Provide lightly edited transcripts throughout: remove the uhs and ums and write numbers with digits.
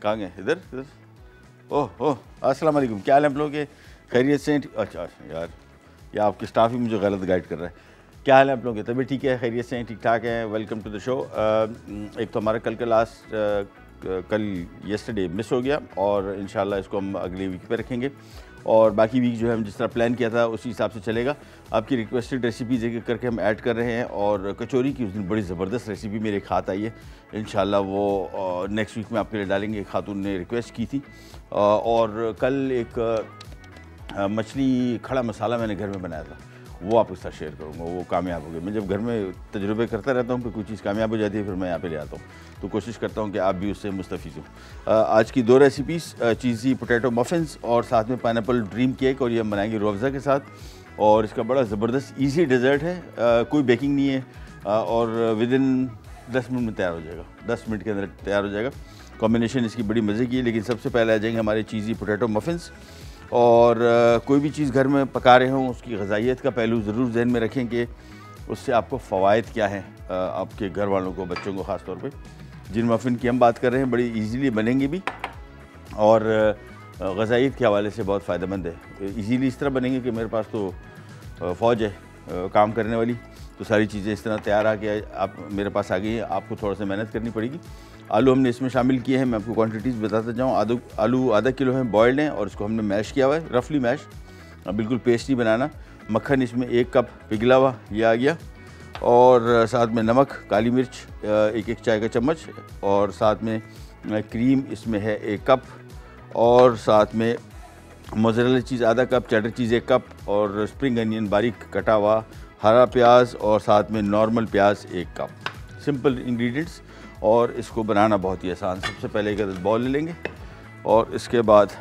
कहाँ गए? इधर इधर। ओह ओह, अस्सलाम वालेकुम। क्या हाल है आप लोगों के? खैरियत से? अच्छा यार, ये आपके स्टाफ ही मुझे गलत गाइड कर रहा है। क्या हाल है आप लोगों के? तबीयत ठीक है? खैरियत से? ठीक ठाक है? Welcome to the show. एक तो हमारा कल का लास्ट कल येस्टरडे मिस हो गया और इंशाल्लाह इसको हम अगले वीक पे रखेंगे और बाकी वीक जो है हम जिस तरह प्लान किया था उसी हिसाब से चलेगा। आपकी रिक्वेस्टेड रेसिपीज़ एक एक करके हम ऐड कर रहे हैं और कचौरी की उस दिन बड़ी ज़बरदस्त रेसिपी मेरे एक हाथ आई है, इंशाल्लाह वो नेक्स्ट वीक में आपके लिए डालेंगे। एक खातून ने रिक्वेस्ट की थी और कल एक मछली खड़ा मसाला मैंने घर में बनाया था, वो आपके साथ शेयर करूँगा। वो कामयाब हो गया। मैं जब घर में तजुर्बे करता रहता हूँ कि कोई चीज़ कामयाब हो जाती है फिर मैं यहाँ पे ले आता हूँ, तो कोशिश करता हूँ कि आप भी उससे मुस्तफ़ीज़ हो। आज की 2 रेसिपीज़, चीज़ी पोटैटो मफ़िन्स और साथ में पाइनएप्पल ड्रीम केक, और ये हम बनाएंगे रूह अफ़ज़ा के साथ। और इसका बड़ा ज़बरदस्त ईजी डेज़र्ट है, कोई बेकिंग नहीं है और विदिन 10 मिनट में तैयार हो जाएगा। 10 मिनट के अंदर तैयार हो जाएगा। कॉम्बिनेशन इसकी बड़ी मज़े की है। लेकिन सबसे पहले आ जाएंगे हमारे चीज़ी पोटैटो मफ़िन्स। और कोई भी चीज़ घर में पका रहे हों उसकी ग़िज़ाइयत का पहलू ज़रूर जहन में रखें कि उससे आपको फ़वाइद क्या हैं आपके घर वालों को, बच्चों को ख़ास तौर पे। जिन मफ़िन की हम बात कर रहे हैं बड़ी इजीली बनेंगे भी और ग़िज़ाइयत के हवाले से बहुत फ़ायदेमंद है। इजीली इस तरह बनेंगे कि मेरे पास तो फ़ौज है काम करने वाली, तो सारी चीज़ें इस तरह तैयार आ गया आप मेरे पास आ गई हैं। आपको थोड़ा सा मेहनत करनी पड़ेगी। आलू हमने इसमें शामिल किए हैं, मैं आपको क्वांटिटीज़ बताता जाऊँ। आलू आधा किलो हैं, बॉयल्ड हैं और इसको हमने मैश किया हुआ है, रफली मैश, बिल्कुल पेस्ट नहीं बनाना। मक्खन इसमें 1 कप पिघला हुआ ये आ गया और साथ में नमक, काली मिर्च 1 चाय का चम्मच और साथ में क्रीम इसमें है 1 कप और साथ में मोज़रेला चीज़ आधा कप, चेडर चीज़ 1 कप और स्प्रिंग अनियन बारीक कटा हुआ, हरा प्याज और साथ में नॉर्मल प्याज 1 कप। सिंपल इंग्रेडिएंट्स और इसको बनाना बहुत ही आसान। सबसे पहले एक अदद बॉल ले लेंगे और इसके बाद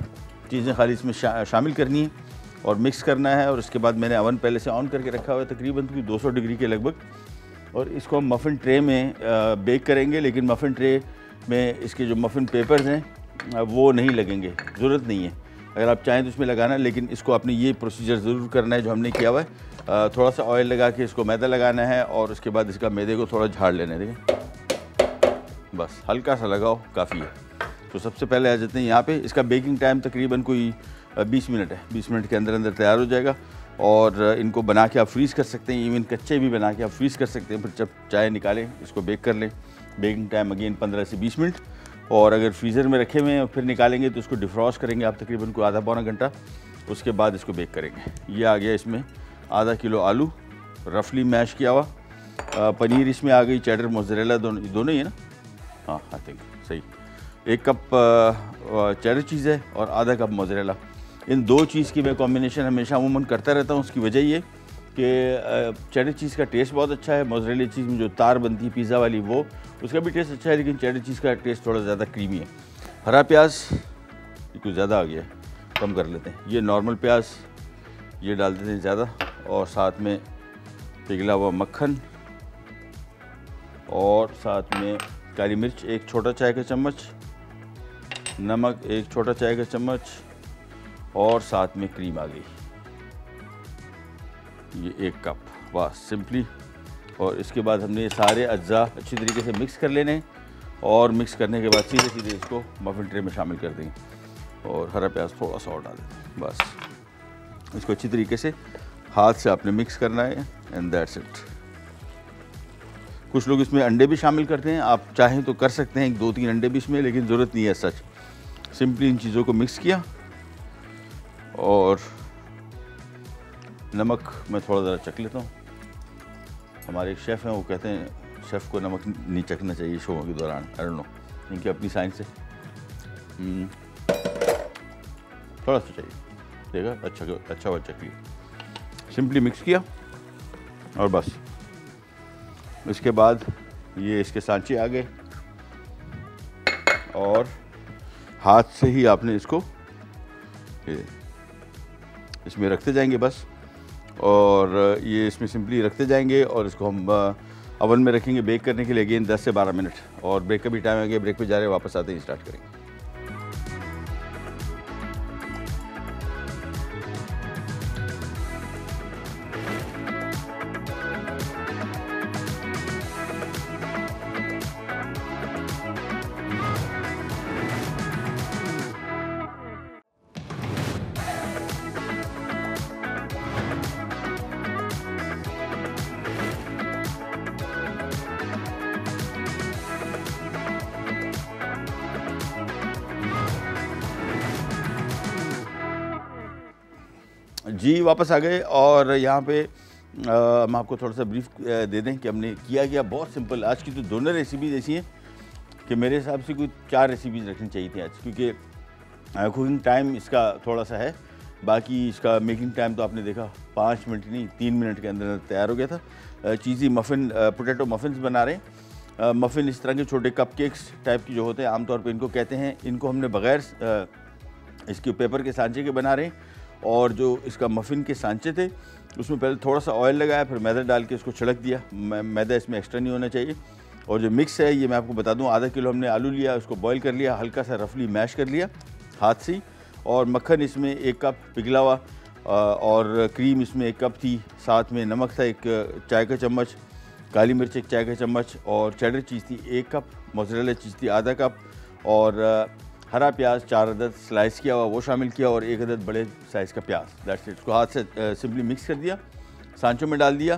चीज़ें खाली इसमें शामिल करनी है और मिक्स करना है। और उसके बाद मैंने अवन पहले से ऑन करके रखा हुआ है तकरीबन 200 डिग्री के लगभग, और इसको हम मफ़िन ट्रे में बेक करेंगे। लेकिन मफ़िन ट्रे में इसके जो मफ़िन पेपर्स हैं वो नहीं लगेंगे, ज़रूरत नहीं है। अगर आप चाहें तो इसमें लगाना, लेकिन इसको आपने ये प्रोसीजर ज़रूर करना है जो हमने किया हुआ है। थोड़ा सा ऑयल लगा के इसको मैदा लगाना है और उसके बाद इसका मैदे को थोड़ा झाड़ लेना है। देखें, बस हल्का सा लगाओ, काफ़ी है। तो सबसे पहले आ जाते हैं यहाँ पे। इसका बेकिंग टाइम तकरीबन कोई 20 मिनट है। 20 मिनट के अंदर अंदर तैयार हो जाएगा और इनको बना के आप फ्रीज़ कर सकते हैं। इवन कच्चे भी बना के आप फ्रीज़ कर सकते हैं। फिर जब चाहे निकालें इसको बेक कर लें। बेकिंग टाइम अगेन 15 से 20 मिनट। और अगर फ्रीज़र में रखे हुए हैं और फिर निकालेंगे तो उसको डिफ्रॉस्ट करेंगे आप तकरीबन को आधा पौना घंटा, उसके बाद इसको बेक करेंगे। ये आ गया इसमें आधा किलो आलू रफली मैश किया हुआ, पनीर इसमें आ गई, चेडर मोज़रेला दोनों ही है ना, हाँ आई थिंक सही। 1 कप चेडर चीज़ है और आधा कप मोज़रेला। इन 2 चीज़ की मैं कॉम्बिनेशन हमेशा अमूमन करता रहता हूँ। उसकी वजह ये कि चेडर चीज़ का टेस्ट बहुत अच्छा है। मोज़रेला चीज़ में जो तार बनती है पिज़्ज़ा वाली, वो उसका भी टेस्ट अच्छा है, लेकिन चेडर चीज़ का टेस्ट थोड़ा ज़्यादा क्रीमी है। हरा प्याज कुछ ज़्यादा आ गया है, कम कर लेते हैं। ये नॉर्मल प्याज ये डाल देते हैं ज़्यादा, और साथ में पिघला हुआ मक्खन और साथ में काली मिर्च 1 छोटा चाय का चम्मच, नमक 1 छोटा चाय का चम्मच और साथ में क्रीम आ गई ये 1 कप, बस सिंपली। और इसके बाद हमने ये सारे अज्जा अच्छी तरीके से मिक्स कर लेने और मिक्स करने के बाद सीधे सीधे इसको मफ़िन ट्रे में शामिल कर देंगे और हरा प्याज थोड़ा सा और डाल दें। बस इसको अच्छी तरीके से हाथ से आपने मिक्स करना है एंड दैट्स इट। कुछ लोग इसमें अंडे भी शामिल करते हैं, आप चाहें तो कर सकते हैं 2-3 अंडे भी इसमें, लेकिन ज़रूरत नहीं है सच। सिंपली इन चीज़ों को मिक्स किया और नमक मैं थोड़ा ज़रा चख लेता हूँ। हमारे एक शेफ़ हैं, वो कहते हैं शेफ़ को नमक नहीं चखना चाहिए शो के दौरान, आई डोंट नो, इनकी अपनी साइंस है। थोड़ा सा चाहिए, देखा अच्छा हुआ, चख लिया। सिंपली मिक्स किया और बस इसके बाद ये इसके सांचे आ गए और हाथ से ही आपने इसको इसमें रखते जाएंगे बस, और ये इसमें सिंपली रखते जाएंगे और इसको हम अवन में रखेंगे बेक करने के लिए अगेन 10 से 12 मिनट। और ब्रेक का भी टाइम आ गया, ब्रेक पे जा रहे हैं, वापस आते ही स्टार्ट करेंगे। जी वापस आ गए और यहाँ पे हम आपको थोड़ा सा ब्रीफ दे दें कि हमने किया गया बहुत सिंपल। आज की तो दोनों रेसिपीज़ ऐसी हैं कि मेरे हिसाब से कोई 4 रेसिपीज़ रखनी चाहिए थी आज, क्योंकि कुकिंग टाइम इसका थोड़ा सा है, बाकी इसका मेकिंग टाइम तो आपने देखा 5 मिनट नहीं 3 मिनट के अंदर तैयार हो गया था। चीज़ी मफ़िन, पोटैटो मफ़िन्स बना रहे हैं। मफ़िन इस तरह के छोटे कपकेक्स टाइप की जो होते हैं, आमतौर पे इनको कहते हैं। इनको हमने बग़ैर इसके पेपर के सांचे के बना रहे हैं। और जो इसका मफ़िन के सांचे थे उसमें पहले थोड़ा सा ऑयल लगाया, फिर मैदा डाल के इसको छिड़क दिया। मैदा इसमें एक्स्ट्रा नहीं होना चाहिए। और जो मिक्स है ये मैं आपको बता दूं, आधा किलो हमने आलू लिया, उसको बॉईल कर लिया, हल्का सा रफली मैश कर लिया हाथ से। और मक्खन इसमें 1 कप पिघला हुआ, और क्रीम इसमें 1 कप थी। साथ में नमक था 1 चाय का चम्मच, काली मिर्च 1 चाय का चम्मच, और चेडर चीज़ थी 1 कप, मोज़रेला चीज़ थी आधा कप, और हरा प्याज 4 अदद स्लाइस किया हुआ वो शामिल किया, और 1 अदद बड़े साइज़ का प्याज। That's it. इसको हाथ से सिंपली मिक्स कर दिया, सांचों में डाल दिया।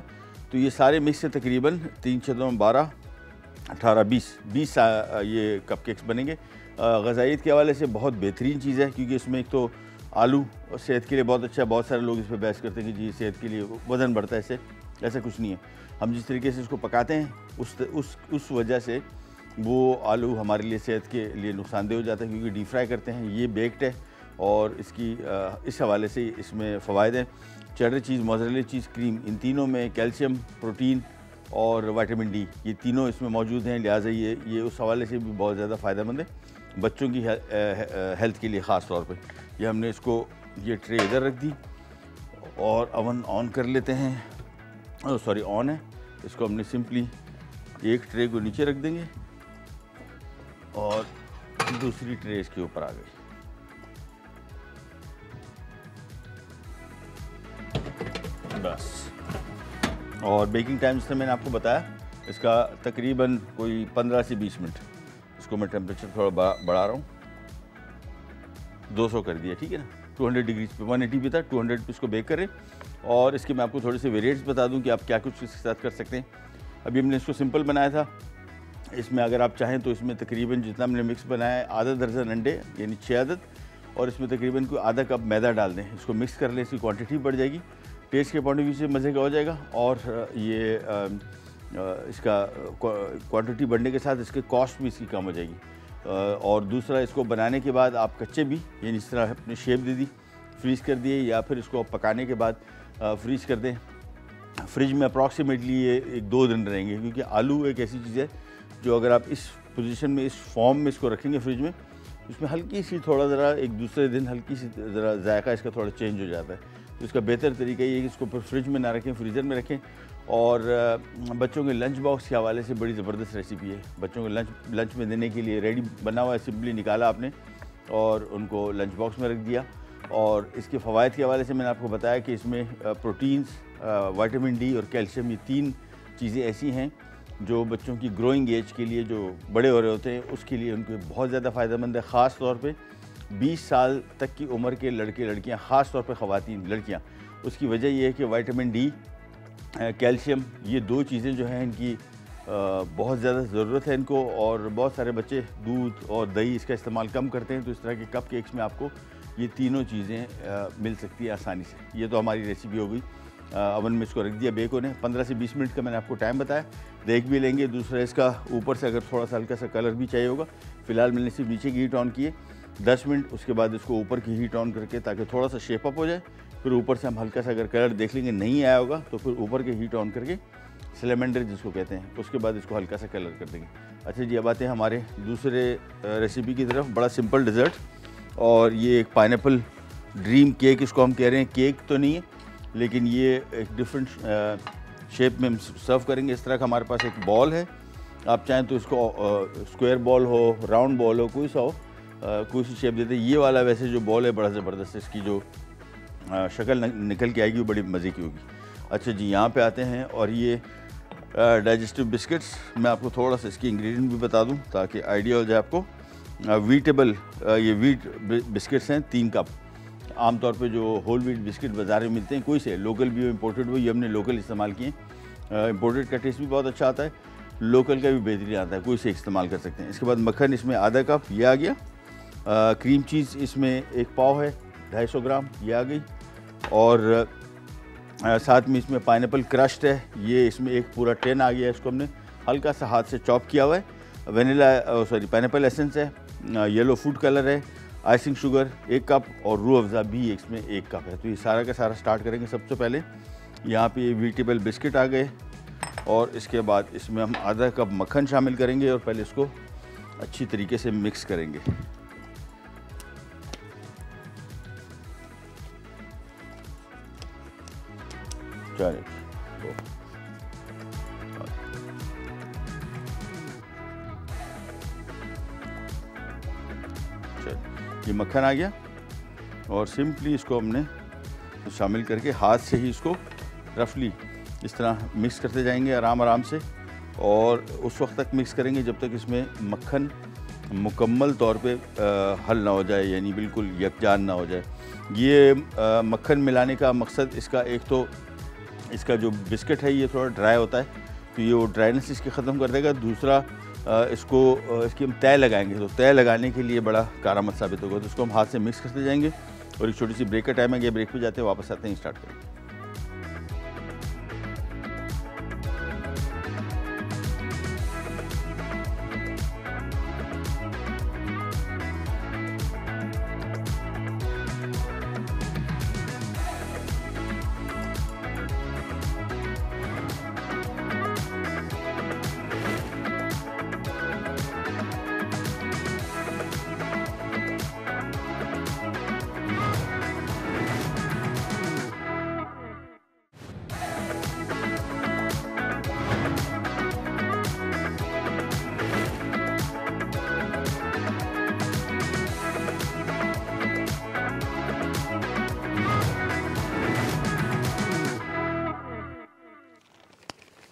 तो ये सारे मिक्स से तकरीबन 3 छदों 12 18 20 ये कपकेक्स बनेंगे। ग़ज़ाइयत के हवाले से बहुत बेहतरीन चीज़ है, क्योंकि इसमें एक तो आलू सेहत के लिए बहुत अच्छा है। बहुत सारे लोग इस पर बहस करते हैं कि जी सेहत के लिए वज़न बढ़ता है इससे, ऐसा कुछ नहीं है। हम जिस तरीके से इसको पकाते हैं उस वजह से वो आलू हमारे लिए सेहत के लिए नुकसानदेह हो जाता है, क्योंकि डीप फ्राई करते हैं। ये बेक्ड है और इसकी इस हवाले से इसमें फ़वाइद हैं। Cheddar cheese, mozzarella cheese, cream, इन तीनों में कैल्शियम, प्रोटीन और विटामिन डी ये तीनों इसमें मौजूद हैं। लिहाजा ये उस हवाले से भी बहुत ज़्यादा फ़ायदेमंद है बच्चों की हेल्थ के लिए ख़ास तौर पे। ये हमने इसको ये ट्रे इधर रख दी और अवन ऑन कर लेते हैं। सॉरी ऑन है। इसको हमने सिंपली एक ट्रे को नीचे रख देंगे और दूसरी ट्रे इसके ऊपर आ गई। बस। और बेकिंग टाइम से मैंने आपको बताया इसका तकरीबन कोई 15 से 20 मिनट। इसको मैं टेम्परेचर थोड़ा बढ़ा रहा हूँ, 200 कर दिया, ठीक है ना। 200 डिग्री पे, 180 पे था, 200 पे इसको बेक करें। और इसके मैं आपको थोड़े से वेरिएट्स बता दूं कि आप क्या कुछ इसके साथ कर सकते हैं। अभी हमने इसको सिंपल बनाया था। इसमें अगर आप चाहें तो इसमें तकरीबन जितना हमने मिक्स बनाया है, आधा दर्जन अंडे यानी 6 अदद, और इसमें तकरीबन कोई आधा कप मैदा डाल दें। इसको मिक्स कर लें, इसकी क्वांटिटी बढ़ जाएगी, टेस्ट के पॉइंट ऑफ व्यू से मज़े का हो जाएगा। और ये इसका क्वांटिटी बढ़ने के साथ इसके कॉस्ट भी इसकी कम हो जाएगी। और दूसरा, इसको बनाने के बाद आप कच्चे भी यानी इस तरह अपनी शेप दे दी, फ्रीज़ कर दिए, या फिर इसको पकाने के बाद फ्रीज़ कर दें। फ्रिज में अप्रॉक्सीमेटली ये 1-2 दिन रहेंगे, क्योंकि आलू एक ऐसी चीज़ है जो अगर आप इस पोजीशन में, इस फॉर्म में इसको रखेंगे फ्रिज में, उसमें हल्की सी थोड़ा ज़रा एक दूसरे दिन हल्की सी ज़रा जायका इसका थोड़ा चेंज हो जाता है। तो इसका बेहतर तरीका ये है कि इसको फ्रिज में ना रखें, फ्रीज़र में रखें। और बच्चों के लंच बॉक्स के हवाले से बड़ी ज़बरदस्त रेसिपी है। बच्चों को लंच में देने के लिए रेडी बना हुआ है, सिंपली निकाला आपने और उनको लंच बॉक्स में रख दिया। और इसके फ़वाइद के हवाले से मैंने आपको बताया कि इसमें प्रोटीन्स, विटामिन डी और कैल्शियम, ये 3 चीज़ें ऐसी हैं जो बच्चों की ग्रोइंग एज के लिए, जो बड़े हो रहे होते हैं, उसके लिए उनको बहुत ज़्यादा फ़ायदेमंद है। ख़ास तौर पे 20 साल तक की उम्र के लड़के लड़कियां, ख़ास तौर पे ख़वातीन लड़कियां। उसकी वजह यह है कि विटामिन डी, कैल्शियम, ये 2 चीज़ें जो हैं इनकी बहुत ज़्यादा ज़रूरत है इनको। और बहुत सारे बच्चे दूध और दही इसका इस्तेमाल कम करते हैं, तो इस तरह के कप केक्स में आपको ये तीनों चीज़ें मिल सकती है आसानी से। ये तो हमारी रेसिपी हो गई। अवन में इसको रख दिया बेक होने। 15 से 20 मिनट का मैंने आपको टाइम बताया, देख भी लेंगे। दूसरा, इसका ऊपर से अगर थोड़ा सा हल्का सा कलर भी चाहिए होगा, फ़िलहाल मैंने सिर्फ नीचे की हीट ऑन की है 10 मिनट। उसके बाद इसको ऊपर की हीट ऑन करके, ताकि थोड़ा सा शेप अप हो जाए। फिर ऊपर से हम हल्का सा अगर कलर देख लेंगे नहीं आया होगा, तो फिर ऊपर की हीट ऑन करके, सिलेमेंडर जिसको कहते हैं, उसके बाद इसको हल्का सा कलर कर देंगे। अच्छा जी, अब आते हैं हमारे दूसरे रेसिपी की तरफ। बड़ा सिंपल डिज़र्ट, और ये एक पाइनएप्पल ड्रीम केक इसको हम कह रहे हैं। केक तो नहीं है, लेकिन ये एक डिफरेंट शेप में हम सर्व करेंगे। इस तरह का हमारे पास एक बॉल है। आप चाहें तो इसको स्क्वायर बॉल हो, राउंड बॉल हो, कोई सा हो, कोई सी शेप देते हैं। ये वाला वैसे जो बॉल है बड़ा ज़बरदस्त, इसकी जो शक्ल निकल के आएगी वो बड़ी मज़े की होगी। अच्छा जी, यहाँ पे आते हैं, और ये डाइजेस्टिव बिस्किट्स, मैं आपको थोड़ा सा इसकी इंग्रेडिएंट भी बता दूँ ताकि आइडिया हो जाए आपको। वीटेबल, ये वीट बिस्किट्स हैं 3 कप। आमतौर पे जो होल व्हीट बिस्किट बाज़ार में मिलते हैं, कोई से लोकल भी हो, इम्पोर्टेड हो, ये हमने लोकल इस्तेमाल किए। इम्पोर्टेड का टेस्ट भी बहुत अच्छा आता है, लोकल का भी बेहतरीन आता है, कोई से इस्तेमाल कर सकते हैं। इसके बाद मक्खन इसमें आधा कप, ये आ गया। क्रीम चीज़ इसमें 1 पाव है, 250 ग्राम, ये आ गई। और साथ में इसमें पाइनएप्पल क्रश्ड है, ये इसमें एक पूरा टेन आ गया है, इसको हमने हल्का सा हाथ से चॉप किया हुआ है। वेनिला सॉरी पाइनएप्पल एसेंस है, येलो फूड कलर है, आइसिंग शुगर 1 कप और रूह अफ़ज़ा भी इसमें 1 कप है। तो ये सारा का सारा स्टार्ट करेंगे। सबसे पहले यहाँ पे ये वेजिटेबल बिस्किट आ गए और इसके बाद इसमें हम आधा कप मक्खन शामिल करेंगे और पहले इसको अच्छी तरीके से मिक्स करेंगे। चलिए ये मक्खन आ गया और सिंपली इसको हमने शामिल करके हाथ से ही इसको रफली इस तरह मिक्स करते जाएंगे आराम से, और उस वक्त तक मिक्स करेंगे जब तक इसमें मक्खन मुकम्मल तौर पे हल ना हो जाए, यानी बिल्कुल यकजान ना हो जाए। ये मक्खन मिलाने का मकसद इसका, एक तो इसका जो बिस्किट है ये थोड़ा ड्राई होता है, तो ये वो ड्राइनेस इसकी ख़त्म कर देगा। दूसरा इसकी हम तय लगाएंगे, तो तय लगाने के लिए बड़ा कारआमद साबित होगा। तो इसको हम हाथ से मिक्स करते जाएंगे और एक छोटी सी ब्रेक का टाइम है, ये ब्रेक पे जाते हैं, वापस आते हैं, स्टार्ट करेंगे।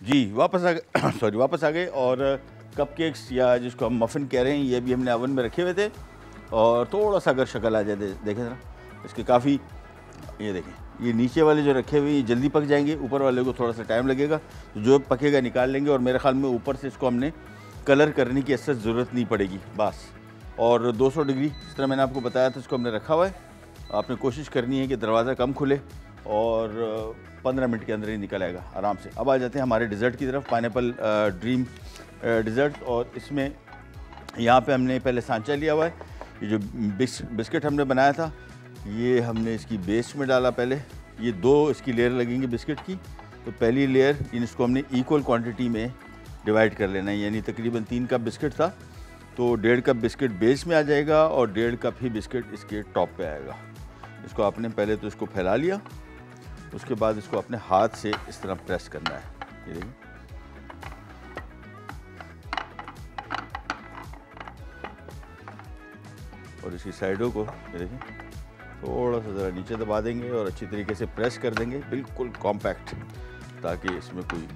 जी वापस आ गए सॉरी वापस आ गए। और कपकेक्स या जिसको हम मफ़िन कह रहे हैं, ये भी हमने ओवन में रखे हुए थे और थोड़ा सा अगर शक्ल आ जाए देखें ज़रा इसके, काफ़ी ये देखें, ये नीचे वाले जो रखे हुए ये जल्दी पक जाएंगे, ऊपर वाले को थोड़ा सा टाइम लगेगा। तो जो पकेगा निकाल लेंगे और मेरे ख्याल में ऊपर से इसको हमने कलर करने की ऐसा ज़रूरत नहीं पड़ेगी बस। और 200 डिग्री इस तरह मैंने आपको बताया था, इसको हमने रखा हुआ है। आपने कोशिश करनी है कि दरवाज़ा कम खुले और 15 मिनट के अंदर ही निकल आएगा आराम से। अब आ जाते हैं हमारे डिज़र्ट की तरफ, पाइनएप्पल ड्रीम डिज़र्ट। और इसमें यहाँ पे हमने पहले सांचा लिया हुआ है, ये जो बिस्किट हमने बनाया था ये हमने इसकी बेस में डाला पहले। ये 2 इसकी लेयर लगेंगी बिस्किट की, तो पहली लेयर इसको हमने इक्वल क्वांटिटी में डिवाइड कर लेना है, यानी तकरीबन 3 कप बिस्किट था तो 1.5 कप बिस्किट बेस में आ जाएगा और 1.5 कप ही बिस्किट इसके टॉप पे आएगा। इसको आपने पहले तो इसको फैला लिया, उसके बाद इसको अपने हाथ से इस तरह प्रेस करना है, ये देखिए। और इसकी साइडों को ये देखिए थोड़ा सा ज़रा नीचे दबा देंगे और अच्छी तरीके से प्रेस कर देंगे, बिल्कुल कॉम्पैक्ट, ताकि इसमें कोई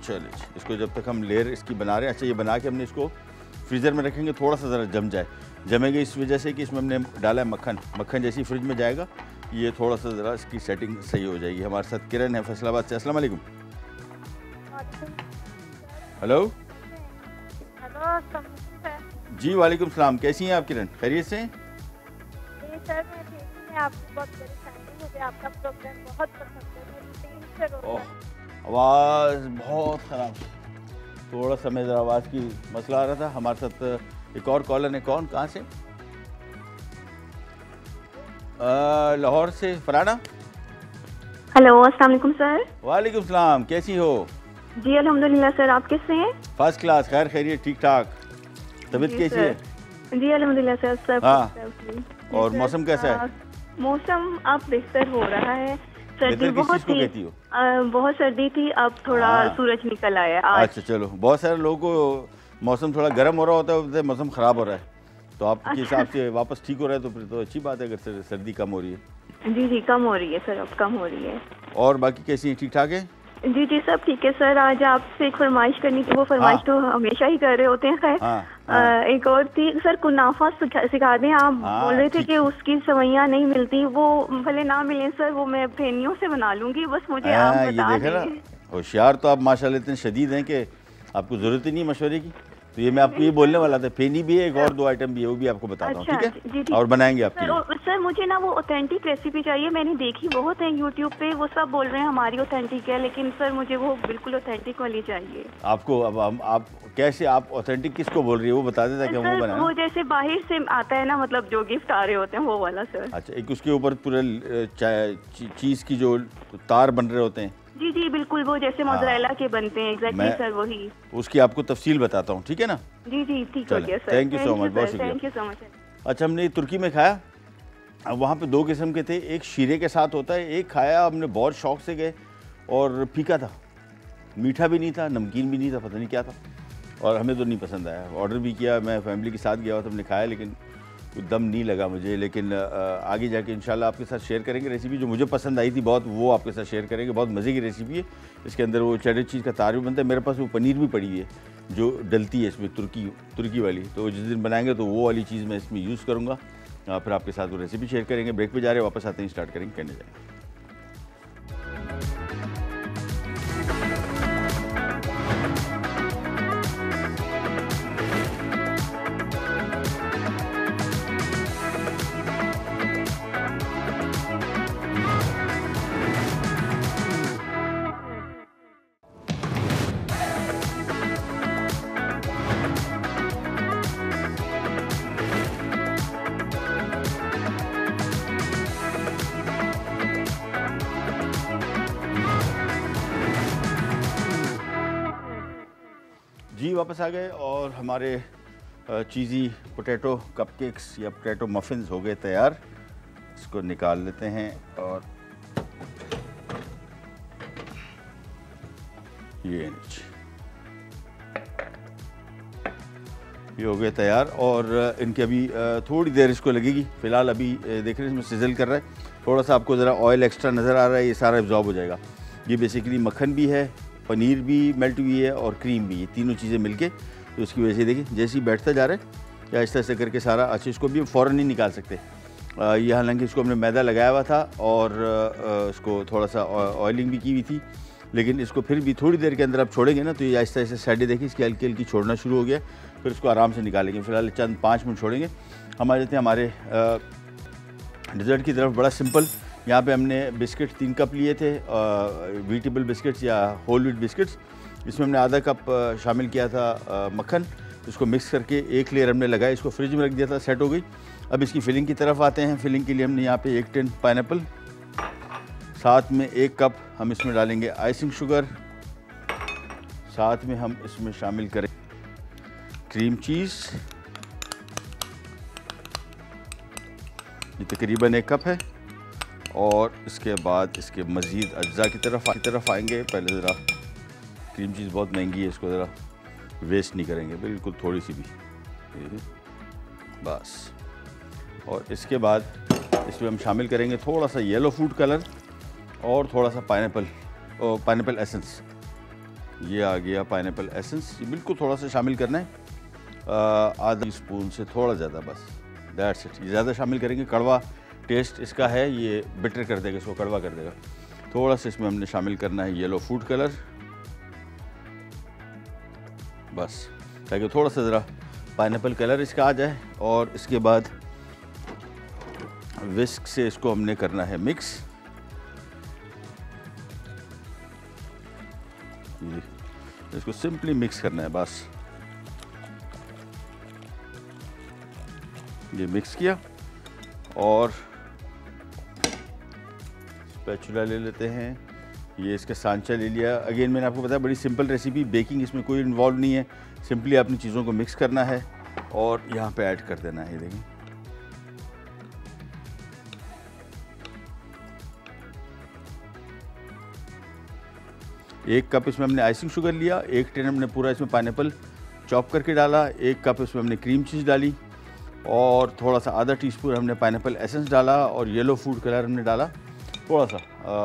चलिए। इसको जब तक हम लेयर इसकी बना रहे हैं, अच्छा ये बना के हमने इसको फ्रीज़र में रखेंगे, थोड़ा सा ज़रा जम जाए, जमेगा इस वजह से कि इसमें हमने डाला है मक्खन। मक्खन जैसी फ्रिज में जाएगा ये थोड़ा सा ज़रा इसकी सेटिंग सही हो जाएगी। हमारे साथ किरण है फैसलाबाद से। अस्सलाम वालेकुम। हेलो जी वालेकुम सलाम, कैसी हैं आप किरण, खैरियत से? जी सर मैं ठीक हूँ, मैं आपकी बहुत बड़ी फैन हूँ, मुझे आपका प्रोग्राम बहुत पसंद है, मैं रूटीन से रोज़। आवाज़ बहुत ख़राब, थोड़ा सा मेरा आवाज़ की मसला आ रहा था। हमारे साथ एक और कॉलर है, कौन, कहाँ से? लाहौर से फराना। हेलो अस्सलाम वालेकुम सर। वालेकुम सलाम, कैसी हो? जी अल्हम्दुलिल्लाह सर, आप कैसे हैं? फर्स्ट क्लास, खैर खैरियत, ठीक ठाक। तबीयत कैसी है? जी अल्हम्दुलिल्लाह सर, सब हाँ। और मौसम कैसा है? मौसम अब बेहतर हो रहा है, सर्दी बहुत थी, बहुत सर्दी थी, अब थोड़ा सूरज निकल आया आज। अच्छा चलो, बहुत सारे लोगों को मौसम थोड़ा गर्म हो रहा होता है, मौसम ख़राब हो रहा है, तो आपके हिसाब से वापस ठीक हो रहा है तो फिर तो अच्छी बात है अगर सर्दी कम हो रही है। जी जी कम हो रही है सर, अब कम हो रही है। और बाकी कैसी है, ठीक ठाक है? जी जी सब ठीक है सर। आज आपसे एक फरमाइश करनी थी, वो फरमाइश तो हमेशा ही कर रहे होते हैं। खैर एक और थी सर, कुनाफा सिखा दें। आप बोल रहे थे कि उसकी सवैयाँ नहीं मिलती, वो भले ना मिले सर, वो मैं फेनियों से बना लूंगी, बस मुझे आप बता दें। होशियार तो आप माशाल्लाह इतने शदीद हैं कि आपको ज़रूरत ही नहीं मशवरे की। तो ये मैं आपको ये बोलने वाला था, फेनी भी है, एक और 2 आइटम भी है, वो भी आपको बताता हूँ, ठीक है? और बनाएंगे आपके लिए। सर मुझे ना वो ऑथेंटिक रेसिपी चाहिए, मैंने देखी बहुत है यूट्यूब पे, वो सब बोल रहे हैं हमारी ऑथेंटिक है, लेकिन सर मुझे वो बिल्कुल ऑथेंटिक वाली चाहिए। आपको अब आप कैसे, आप ऑथेंटिक किसको बोल रही है वो बता देता कि वो बनाए। वो जैसे बाहर से आता है ना, मतलब जो गिफ्ट आ रहे होते हैं वो वाला सर। अच्छा, एक उसके ऊपर पूरे चीज़ की जो तार बन रहे होते हैं। जी जी बिल्कुल, वो जैसे मोज़रेला के बनते हैं। एग्जैक्टली सर, वही। उसकी आपको तफसील बताता हूँ, ठीक है ना? जी जी ठीक हो गया sir, thank you so much, बहुत शुक्रिया। Thank you so much. अच्छा, हमने तुर्की में खाया, अब वहाँ पे 2 किस्म के थे, एक शीरे के साथ होता है, एक खाया हमने बहुत शौक से गए और फीका था, मीठा भी नहीं था, नमकीन भी नहीं था, पता नहीं क्या था, और हमें तो नहीं पसंद आया। ऑर्डर भी किया, मैं फैमिली के साथ गया हुआ था, हमने खाया, लेकिन दम नहीं लगा मुझे। लेकिन आगे जाके इंशाल्लाह आपके साथ शेयर करेंगे रेसिपी, जो मुझे पसंद आई थी बहुत, वो आपके साथ शेयर करेंगे। बहुत मज़े की रेसिपी है, इसके अंदर वो चेडर चीज़ का तार भी बनता है, मेरे पास वो पनीर भी पड़ी है जो डलती है इसमें, तुर्की वाली, तो जिस दिन बनाएंगे तो वो वाली चीज़ मैं इसमें यूज़ करूँगा। फिर आपके साथ वो रेसिपी शेयर करेंगे। ब्रेक पे जा रहे हैं, वापस आते हैं, स्टार्ट करेंगे, करने जाएंगे। जी वापस आ गए और हमारे चीज़ी पोटैटो कपकेक्स या पोटैटो मफ़िन्स हो गए तैयार। इसको निकाल लेते हैं और ये नीचे, ये हो गए तैयार। और इनके अभी थोड़ी देर इसको लगेगी, फ़िलहाल अभी देख रहे हैं इसमें सिजल कर रहा है, थोड़ा सा आपको ज़रा ऑयल एक्स्ट्रा नज़र आ रहा है, ये सारा एब्जॉर्ब हो जाएगा। ये बेसिकली मक्खन भी है, पनीर भी मेल्ट हुई है और क्रीम भी, ये तीनों चीज़ें मिलके, तो उसकी वजह से देखिए जैसे ही बैठता जा रहा है या आहिस्ता आहिस्ता करके सारा। अच्छा, इसको भी फ़ौरन नहीं निकाल सकते, ये हालांकि इसको हमने मैदा लगाया हुआ था और इसको थोड़ा सा ऑयलिंग भी की हुई थी, लेकिन इसको फिर भी थोड़ी देर के अंदर आप छोड़ेंगे ना तो ये आहिस्ता आहिस्ता साइडें देखिए इसकी हल्की हल्की छोड़ना शुरू हो गया, फिर इसको आराम से निकालेंगे। फ़िलहाल चंद 5 मिनट छोड़ेंगे। हम आ जाते हैं हमारे डिज़र्ट की तरफ। बड़ा सिंपल, यहाँ पे हमने बिस्किट 3 कप लिए थे, वीटेबल बिस्किट्स या होल व्हीट बिस्किट्स। इसमें हमने आधा कप शामिल किया था मक्खन, इसको मिक्स करके एक लेयर हमने लगाई, इसको फ्रिज में रख दिया था, सेट हो गई। अब इसकी फिलिंग की तरफ आते हैं। फिलिंग के लिए हमने यहाँ पे 1 टिन पाइनएप्पल, साथ में 1 कप हम इसमें डालेंगे आइसिंग शुगर, साथ में हम इसमें शामिल करें क्रीम चीज़, ये तकरीबन 1 कप है। और इसके बाद इसके मज़ीद अज्जा की तरफ आएंगे। पहले ज़रा क्रीम चीज़ बहुत महंगी है, इसको ज़रा वेस्ट नहीं करेंगे, बिल्कुल थोड़ी सी भी, बस। और इसके बाद इसमें हम शामिल करेंगे थोड़ा सा येलो फूड कलर और थोड़ा सा पाइनएप्पल एसेंस। ये आ गया पाइनएप्पल एसेंस, ये बिल्कुल थोड़ा सा शामिल करना है, आधा स्पून से थोड़ा ज़्यादा, बस, दैट्स इट। ये ज़्यादा शामिल करेंगे, कड़वा टेस्ट इसका है, ये बिटर कर देगा, इसको कड़वा कर देगा। थोड़ा सा इसमें हमने शामिल करना है येलो फूड कलर, बस, ताकि थोड़ा सा ज़रा पाइनएप्पल कलर इसका आ जाए। और इसके बाद विस्क से इसको हमने करना है मिक्स। इसको सिंपली मिक्स करना है, बस। ये मिक्स किया और स्पैचुला ले लेते हैं, ये इसका सांचा ले लिया। अगेन मैंने आपको बताया बड़ी सिंपल रेसिपी, बेकिंग इसमें कोई इन्वॉल्व नहीं है, सिंपली अपनी चीज़ों को मिक्स करना है और यहाँ पे ऐड कर देना है। ये देखें, एक कप इसमें हमने आइसिंग शुगर लिया, 1 टिन हमने पूरा इसमें पाइनएप्पल चॉप करके डाला, 1 कप इसमें हमने क्रीम चीज़ डाली और थोड़ा सा आधा टीस्पून हमने पाइनएप्पल एसेंस डाला और येलो फूड कलर हमने डाला थोड़ा सा,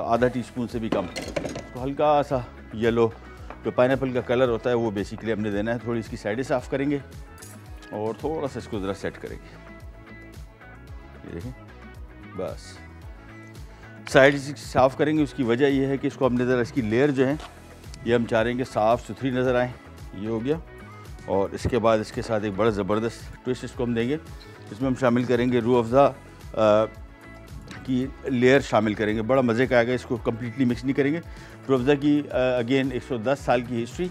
आधा टीस्पून से भी कम। तो हल्का सा येलो जो पाइनएप्पल का कलर होता है वो बेसिकली हमने देना है। थोड़ी इसकी साइडें साफ़ करेंगे और थोड़ा सा इसको ज़रा सेट करेंगे, ये देखें, बस। साइड साफ़ करेंगे, उसकी वजह यह है कि इसको हमने ज़रा इसकी लेयर जो है ये हम चाह रहे हैं कि साफ़ सुथरी नज़र आए। ये हो गया और इसके बाद इसके साथ एक बड़ा ज़बरदस्त ट्विस्ट इसको हम देंगे। इसमें हम शामिल करेंगे रूह अफ़ज़ा की लेयर शामिल करेंगे, बड़ा मज़े का आएगा। इसको कम्प्लीटली मिक्स नहीं करेंगे। रूह अफ़ज़ा की अगेन 110 साल की हिस्ट्री,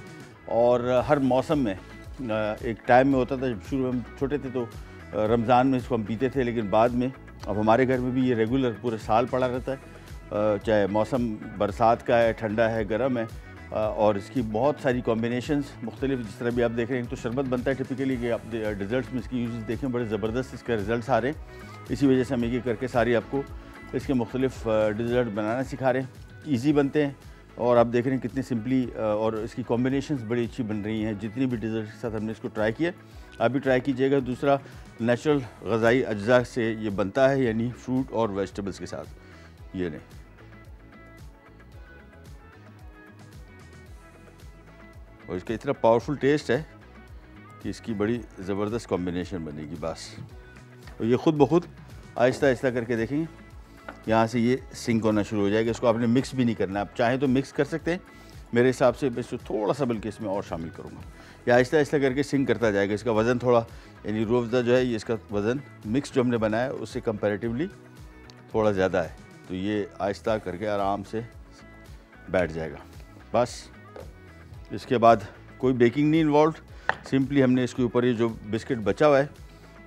और हर मौसम में एक टाइम में होता था, जब शुरू में हम छोटे थे तो रमज़ान में इसको हम पीते थे, लेकिन बाद में अब हमारे घर में भी ये रेगुलर पूरे साल पड़ा रहता है, चाहे मौसम बरसात का है, ठंडा है, गर्म है, और इसकी बहुत सारी कॉम्बिनेशंस मुख्तलिफ, जिस तरह भी आप देख रहे हैं। तो शरबत बनता है टिपिकली कि आप डिज़र्ट्स में इसकी यूज़ देखें, बड़े ज़बरदस्त इसके रिज़ल्ट आ रहे हैं। इसी वजह से हम एक एक करके सारी आपको इसके मुख्तलिफ डिज़र्ट बनाना सिखा रहे हैं। ईज़ी बनते हैं, और आप देख रहे हैं कितनी सिंपली, और इसकी कॉम्बिनेशंस बड़ी अच्छी बन रही हैं। जितनी भी डिज़र्ट के साथ हमने इसको ट्राई किया, आप भी ट्राई कीजिएगा। दूसरा, नेचुरल ग़ज़ाई अज्जा से ये बनता है, यानी फ्रूट और वेजिटेबल्स के साथ। ये नहीं, और इसका इतना पावरफुल टेस्ट है कि इसकी बड़ी ज़बरदस्त कॉम्बिनेशन बनेगी बस। तो ये ख़ुद ब खुद आहिस्ता आहिस्ता करके देखेंगे, यहाँ से ये सिंक होना शुरू हो जाएगा। इसको आपने मिक्स भी नहीं करना, आप चाहें तो मिक्स कर सकते हैं। मेरे हिसाब से मैं इसको थोड़ा सा बल्कि इसमें और शामिल करूँगा। ये आहिस्ता आहिस्ता करके सिंक करता जाएगा। इसका वज़न थोड़ा, यानी रूह अफ़ज़ा जो है, ये इसका वज़न मिक्स जो हमने बनाया है उससे कंपैरेटिवली थोड़ा ज़्यादा है। तो ये आहिस्ता करके आराम से बैठ जाएगा बस। इसके बाद कोई बेकिंग नहीं इन्वॉल्व, सिंपली हमने इसके ऊपर ये जो बिस्किट बचा हुआ है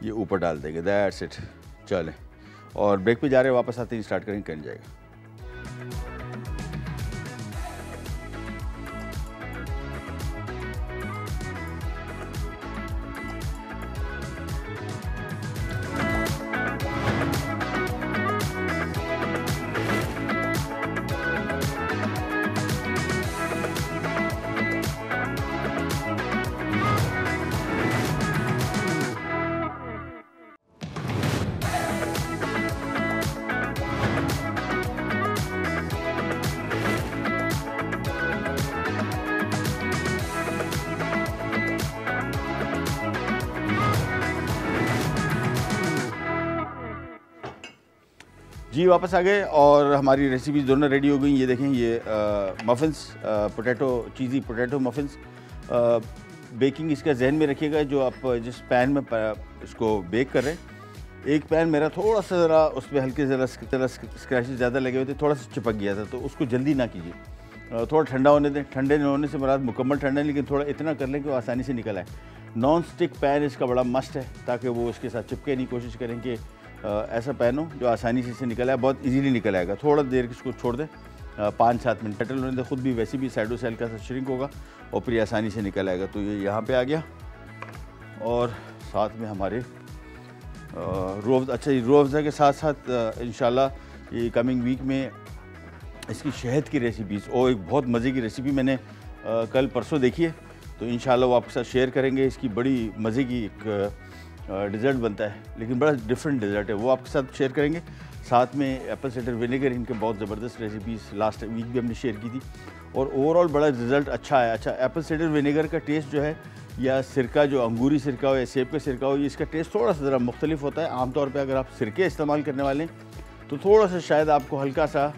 ये ऊपर डाल देंगे, दैट्स इट। चलें, और ब्रेक पे जा रहे हैं, वापस आते ही स्टार्ट करेंगे, कर जाएगा। जी वापस आ गए, और हमारी रेसिपीज़ दोनों रेडी हो गई। ये देखें, ये मफ़िन्स, पोटैटो, चीज़ी पोटैटो मफ़िन्स। बेकिंग इसका जहन में रखिएगा, जो आप जिस पैन में इसको बेक कर रहे हैं, एक पैन मेरा थोड़ा सा ज़रा उस पर हल्के ज़रा स्क्रैचेस ज़्यादा लगे हुए थे, थोड़ा सा चिपक गया था, तो उसको जल्दी ना कीजिए, थोड़ा ठंडा होने दें। ठंडे नहीं होने से मुराद मुकम्मल ठंडा है, लेकिन थोड़ा इतना कर लें कि वो आसानी से निकल आए। नॉन स्टिक पैन इसका बड़ा मस्ट है, ताकि वो इसके साथ चिपके नहीं। कोशिश करें कि ऐसा पैन हो जो आसानी से इसे निकल आए, बहुत इजीली निकल आएगा। थोड़ा देर इसको छोड़ दें, 5-7 मिनट सेटल होने दें, खुद भी वैसे भी साइडों से हल्का सा श्रिंक होगा और फिर आसानी से निकल आएगा। तो ये यहाँ पे आ गया, और साथ में हमारे रूह अफ़ज़ा के साथ साथ इंशाल्लाह ये कमिंग वीक में इसकी शहद की रेसिपीज़, और एक बहुत मज़े की रेसिपी मैंने कल परसों देखी है, तो इंशाल्लाह वो आपके साथ शेयर करेंगे। इसकी बड़ी मज़े की एक डिज़र्ट बनता है, लेकिन बड़ा डिफरेंट डिज़र्ट है, वो आपके साथ शेयर करेंगे। साथ में एप्पल साइडर विनेगर, इनके बहुत ज़बरदस्त रेसिपीज़ लास्ट वीक भी हमने शेयर की थी, और ओवरऑल बड़ा रिज़ल्ट अच्छा है। अच्छा, एप्पल साइडर विनेगर का टेस्ट जो है, या सिरका, जो अंगूरी सिरका हो या सेब का सिरका हो, ये इसका टेस्ट थोड़ा सा ज़रा मुख्तलिफ होता है। आमतौर पर अगर आप सिरके इस्तेमाल करने वाले हैं तो थोड़ा सा शायद आपको हल्का सा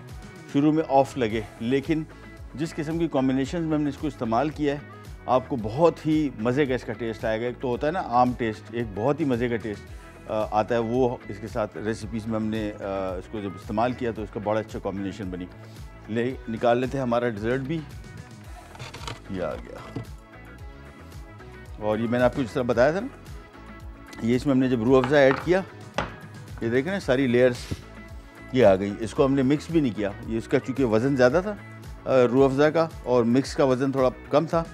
शुरू में ऑफ लगे, लेकिन जिस किस्म की कॉम्बिनेशन में हमने इसको इस्तेमाल किया है, आपको बहुत ही मज़े का इसका टेस्ट आएगा। एक तो होता है ना आम टेस्ट, एक बहुत ही मज़े का टेस्ट आता है, वो इसके साथ रेसिपीज़ में हमने इसको जब इस्तेमाल किया तो इसका बड़ा अच्छा कॉम्बिनेशन बनी। निकाल लेते हैं हमारा डिज़र्ट भी, ये आ गया। और ये मैंने आपको जिस तरह बताया था ना, ये इसमें हमने जब रूह अफ़ज़ा ऐड किया, ये देखें ना सारी लेयर्स ये आ गई। इसको हमने मिक्स भी नहीं किया, ये इसका चूँकि वज़न ज़्यादा था रूह अफ़ज़ा का, और मिक्स का वज़न थोड़ा कम था,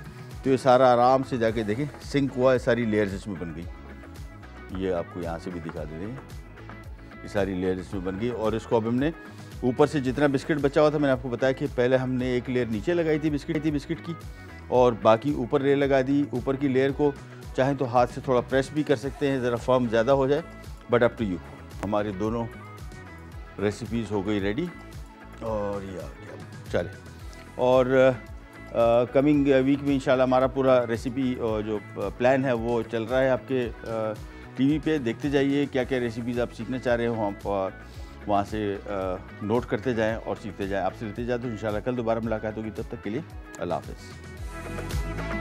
तो ये सारा आराम से जाके देखें सिंक हुआ है, सारी लेयर्स इसमें बन गई। ये आपको यहाँ से भी दिखा दे देंगे, ये सारी लेयर्स इसमें बन गई। और इसको अब हमने ऊपर से जितना बिस्किट बचा हुआ था, मैंने आपको बताया कि पहले हमने एक लेयर नीचे लगाई थी बिस्किट की, और बाकी ऊपर लेयर लगा दी। ऊपर की लेयर को चाहें तो हाथ से थोड़ा प्रेस भी कर सकते हैं, ज़रा फर्म ज़्यादा हो जाए, बट अप टू यू। हमारी दोनों रेसिपीज़ हो गई रेडी, और ये आ गया। चले, और कमिंग वीक में इंशाल्लाह हमारा पूरा रेसिपी जो प्लान है वो चल रहा है आपके टीवी पे। देखते जाइए क्या क्या रेसिपीज़ आप सीखना चाह रहे हो, आप वहाँ से नोट करते जाएं और सीखते जाएं। आपसे लेते जाए तो इंशाल्लाह कल दोबारा मुलाकात होगी, तब तक के लिए अल्लाह हाफ़िज़।